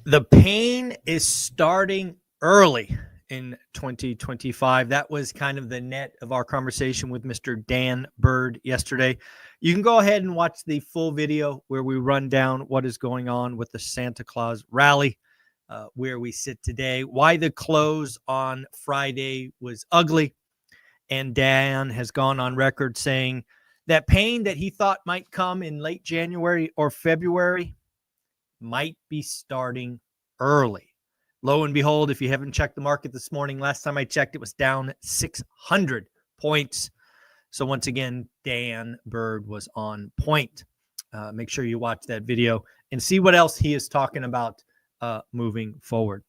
The pain is starting early in 2025. That was kind of the net of our conversation with Mr. Dan Bird yesterday. You can go ahead and watch the full video where we run down what is going on with the Santa Claus rally, where we sit today, why the close on Friday was ugly. And Dan has gone on record saying that pain that he thought might come in late January or February might be starting early. Lo and behold, if you haven't checked the market this morning, last time I checked, it was down 600 points. So once again, Dan Bird was on point. Make sure you watch that video and see what else he is talking about moving forward.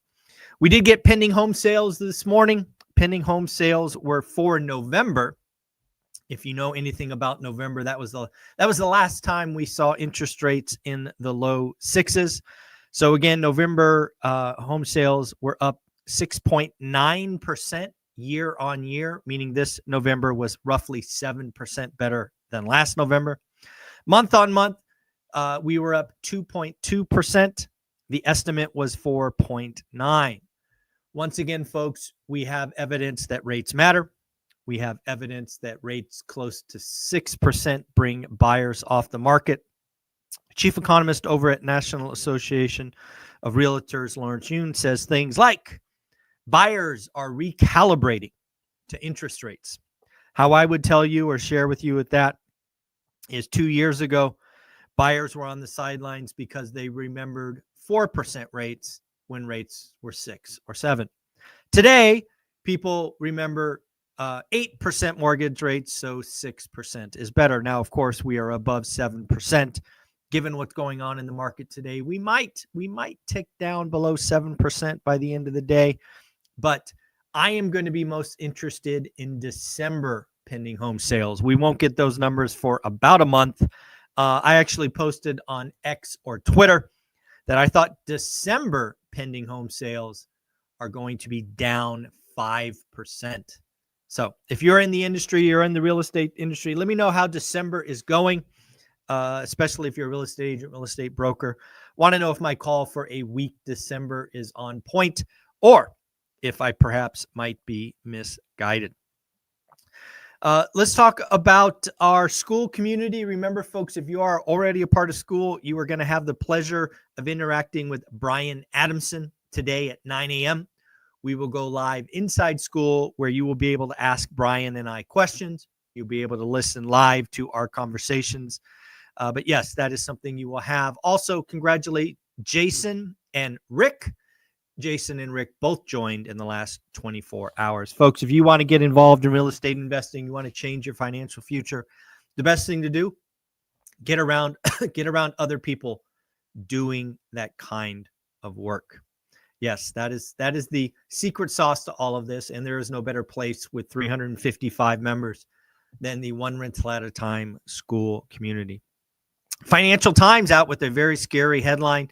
We did get pending home sales this morning. Pending home sales were for November. If you know anything about November, that was the last time we saw interest rates in the low sixes. So again, November home sales were up 6.9% year on year, meaning this November was roughly 7% better than last November. Month on month, we were up 2.2%. The estimate was 4.9. Once again, folks, we have evidence that rates matter. We have evidence that rates close to 6% bring buyers off the market. Chief economist over at National Association of Realtors, Lawrence Yun, says things like buyers are recalibrating to interest rates. How I would tell you or share with you with that is 2 years ago, buyers were on the sidelines because they remembered 4% rates when rates were 6 or 7. Today, people remember 8% mortgage rates, so 6% is better. Now, of course, we are above 7%. Given what's going on in the market today, we might tick down below 7% by the end of the day. But I am going to be most interested in December pending home sales. We won't get those numbers for about a month. I actually posted on X or Twitter that I thought December pending home sales are going to be down 5%. So if you're in the industry, you're in the real estate industry, let me know how December is going, especially if you're a real estate agent, real estate broker. Want to know if my call for a weak December is on point or if I perhaps might be misguided. Let's talk about our school community. Remember, folks, if you are already a part of school, you are going to have the pleasure of interacting with Brian Adamson today at 9 a.m. We will go live inside school where you will be able to ask Brian and I questions. You'll be able to listen live to our conversations. But yes, that is something you will have. Also, congratulate Jason and Rick. Jason and Rick both joined in the last 24 hours. Folks, if you want to get involved in real estate investing, you want to change your financial future, the best thing to do, get around other people doing that kind of work. Yes, that is the secret sauce to all of this, and there is no better place with 355 members than the One Rental at a Time school community. Financial Times out with a very scary headline.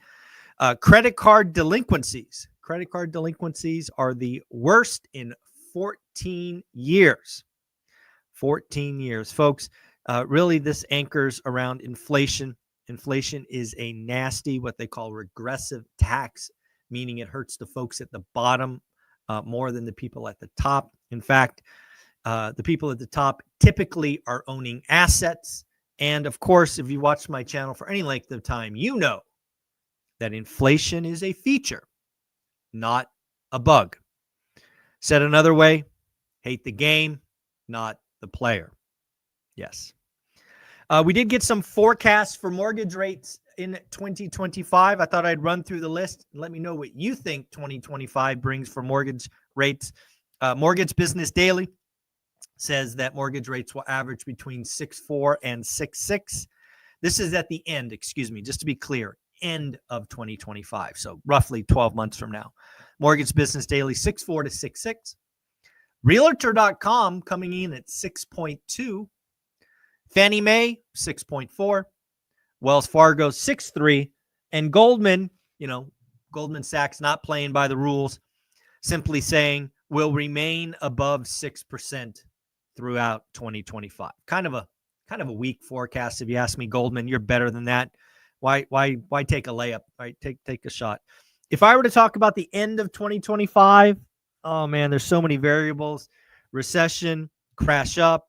Credit card delinquencies. Credit card delinquencies are the worst in 14 years. 14 years. Folks, really this anchors around inflation. Inflation is a nasty, what they call regressive tax, meaning it hurts the folks at the bottom more than the people at the top. In fact, the people at the top typically are owning assets. And of course, if you watch my channel for any length of time, you know that inflation is a feature, not a bug. Said another way, hate the game, not the player. Yes. We did get some forecasts for mortgage rates in 2025. I thought I'd run through the list and let me know what you think 2025 brings for mortgage rates. Mortgage Business Daily says that mortgage rates will average between 6.4 and 6.6. This is at the end, just to be clear, end of 2025. So roughly 12 months from now. Mortgage Business Daily, 6.4 to 6.6. Realtor.com coming in at 6.2. Fannie Mae, 6.4. Wells Fargo, 6.3. And Goldman, Goldman Sachs not playing by the rules, simply saying will remain above 6% throughout 2025. Kind of a weak forecast. If you ask me, Goldman, you're better than that. Why take a layup, right? Take a shot. If I were to talk about the end of 2025, oh man, there's so many variables. Recession, crash up,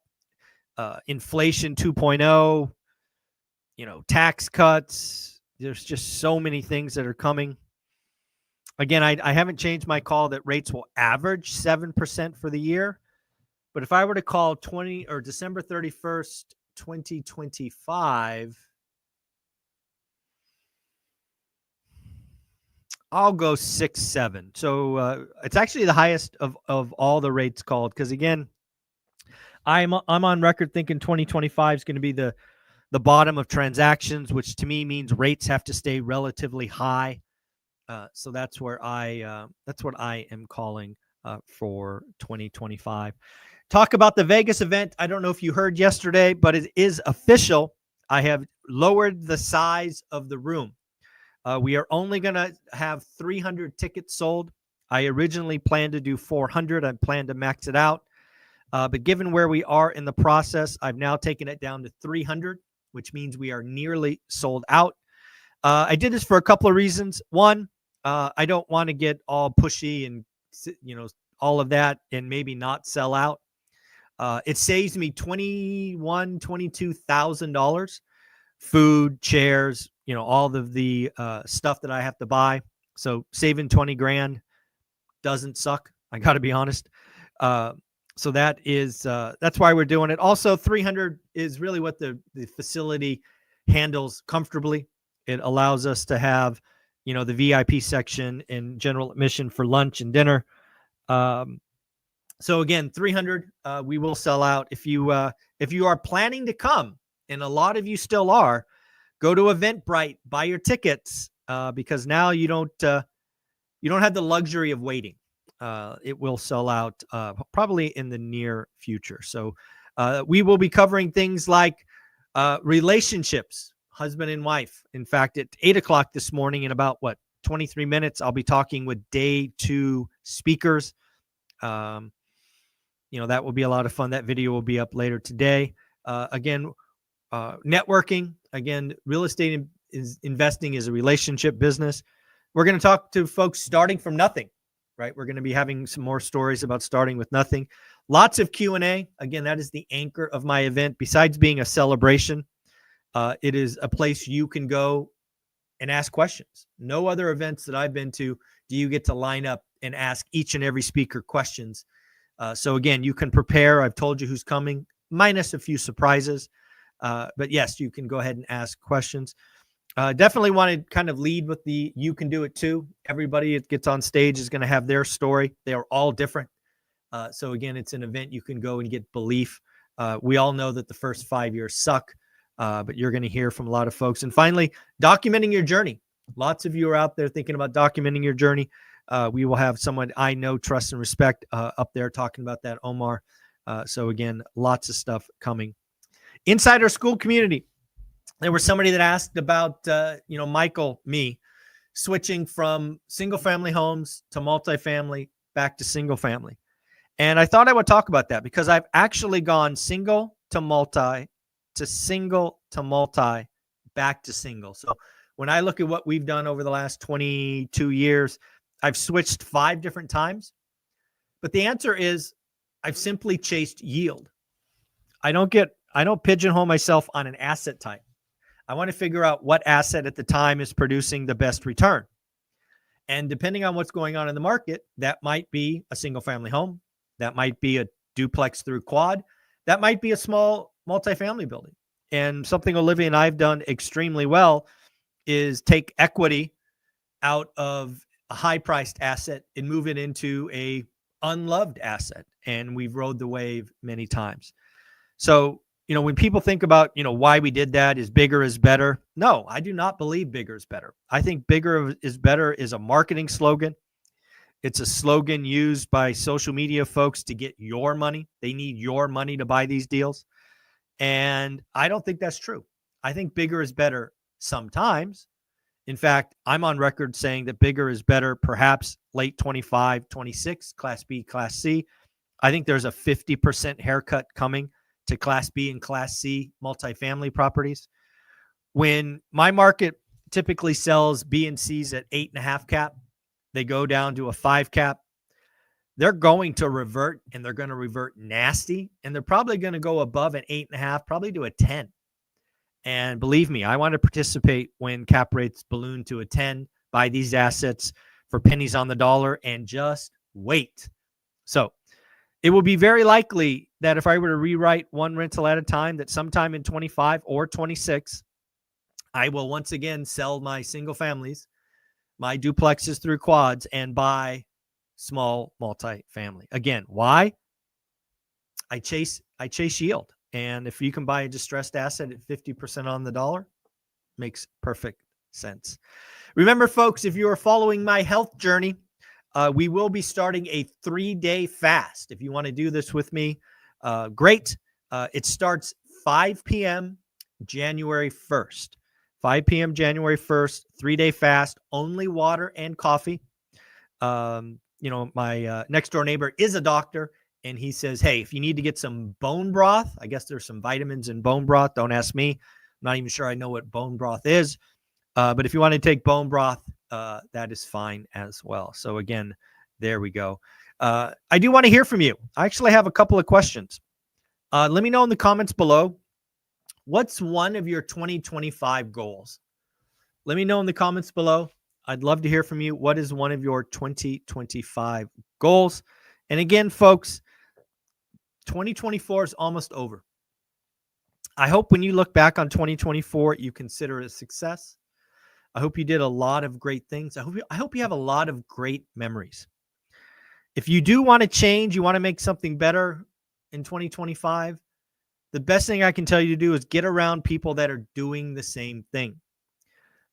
inflation 2.0, tax cuts. There's just so many things that are coming. Again, I haven't changed my call that rates will average 7% for the year. But if I were to call December 31st, 2025, I'll go 6.7. So it's actually the highest of all the rates called, because again, I'm on record thinking 2025 is going to be the bottom of transactions, which to me means rates have to stay relatively high. So that's what I am calling for 2025. Talk about the Vegas event. I don't know if you heard yesterday, but it is official. I have lowered the size of the room. We are only going to have 300 tickets sold. I originally planned to do 400. I planned to max it out. But given where we are in the process, I've now taken it down to 300, which means we are nearly sold out. I did this for a couple of reasons. One, I don't want to get all pushy and, all of that and maybe not sell out. It saves me $22,000, food, chairs, all of the stuff that I have to buy. So saving 20 grand doesn't suck. I got to be honest. So that's why we're doing it. Also, 300 is really what the facility handles comfortably. It allows us to have, the VIP section and general admission for lunch and dinner. So again, 300, we will sell out. If you are planning to come, and a lot of you still are, go to Eventbrite, buy your tickets, because now you don't have the luxury of waiting. It will sell out probably in the near future. So we will be covering things like relationships, husband and wife. In fact, at 8:00 this morning, in about 23 minutes, I'll be talking with day 2 speakers. That will be a lot of fun. That video will be up later today. Again, networking. Again, real estate investing is a relationship business. We're going to talk to folks starting from nothing, right? We're going to be having some more stories about starting with nothing. Lots of Q&A. Again, that is the anchor of my event. Besides being a celebration, it is a place you can go and ask questions. No other events that I've been to do you get to line up and ask each and every speaker questions. So again, you can prepare. I've told you who's coming, minus a few surprises. But yes, you can go ahead and ask questions. Definitely want to kind of lead with the you can do it too. Everybody that gets on stage is going to have their story. They are all different. So again, it's an event you can go and get belief. We all know that the first 5 years suck, but you're going to hear from a lot of folks. And finally, documenting your journey. Lots of you are out there thinking about documenting your journey. We will have someone I know, trust, and respect up there talking about that, Omar. So again, lots of stuff coming. Inside our school community, there was somebody that asked about, Michael, me, switching from single-family homes to multifamily back to single-family. And I thought I would talk about that because I've actually gone single to multi to single to multi back to single. So when I look at what we've done over the last 22 years, I've switched 5 different times. But the answer is I've simply chased yield. I don't pigeonhole myself on an asset type. I want to figure out what asset at the time is producing the best return. And depending on what's going on in the market, that might be a single family home. That might be a duplex through quad. That might be a small multifamily building. And something Olivia and I've done extremely well is take equity out of a high-priced asset and move it into a unloved asset. And we've rode the wave many times. So, when people think about, why we did that, is bigger is better. No, I do not believe bigger is better. I think bigger is better is a marketing slogan. It's a slogan used by social media folks to get your money. They need your money to buy these deals. And I don't think that's true. I think bigger is better sometimes. In fact, I'm on record saying that bigger is better, perhaps late 25, 26, Class B, Class C. I think there's a 50% haircut coming to Class B and Class C multifamily properties. When my market typically sells B and C's at 8.5 cap, they go down to a 5 cap, they're going to revert, and they're going to revert nasty, and they're probably going to go above an 8.5, probably to a 10. And believe me, I want to participate when cap rates balloon to a 10, buy these assets for pennies on the dollar, and just wait. So it will be very likely that if I were to rewrite one rental at a time, that sometime in 25 or 26, I will once again sell my single families, my duplexes through quads, and buy small multifamily. Again, why? I chase yield. And if you can buy a distressed asset at 50% on the dollar, makes perfect sense. Remember, folks, if you are following my health journey, we will be starting a 3-day fast. If you want to do this with me, great. It starts 5 p.m. January 1st. 5 p.m. January 1st, 3-day fast, only water and coffee. My next door neighbor is a doctor, and he says, hey, if you need to get some bone broth, I guess there's some vitamins in bone broth. Don't ask me. I'm not even sure I know what bone broth is. But if you want to take bone broth, that is fine as well. So again, there we go. I do want to hear from you. I actually have a couple of questions. Let me know in the comments below. What's one of your 2025 goals? Let me know in the comments below. I'd love to hear from you. What is one of your 2025 goals? And again, folks, 2024 is almost over. I hope when you look back on 2024, you consider it a success. I hope you did a lot of great things. I hope you have a lot of great memories. If you do want to change, you want to make something better in 2025, the best thing I can tell you to do is get around people that are doing the same thing.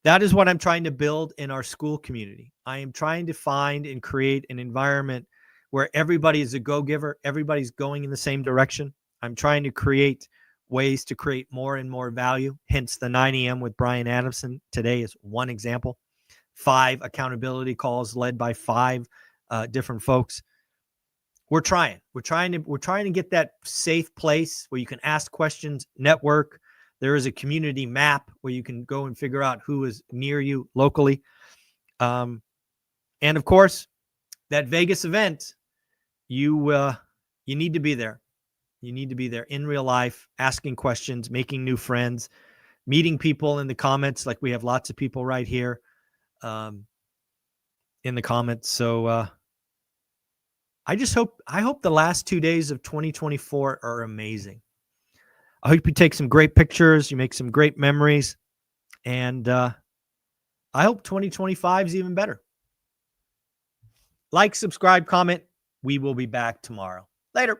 That is what I'm trying to build in our school community. I am trying to find and create an environment where everybody is a go-giver. Everybody's going in the same direction. I'm trying to create ways to create more and more value. Hence the 9 a.m. with Brian Adamson today is one example. 5 accountability calls led by 5 different folks. We're trying to get that safe place where you can ask questions, network. There is a community map where you can go and figure out who is near you locally. And of course, that Vegas event, you need to be there. You need to be there in real life, asking questions, making new friends, meeting people in the comments. Like we have lots of people right here in the comments. So I hope the last 2 days of 2024 are amazing. I hope you take some great pictures, you make some great memories, and I hope 2025 is even better. Like, subscribe, comment. We will be back tomorrow. Later.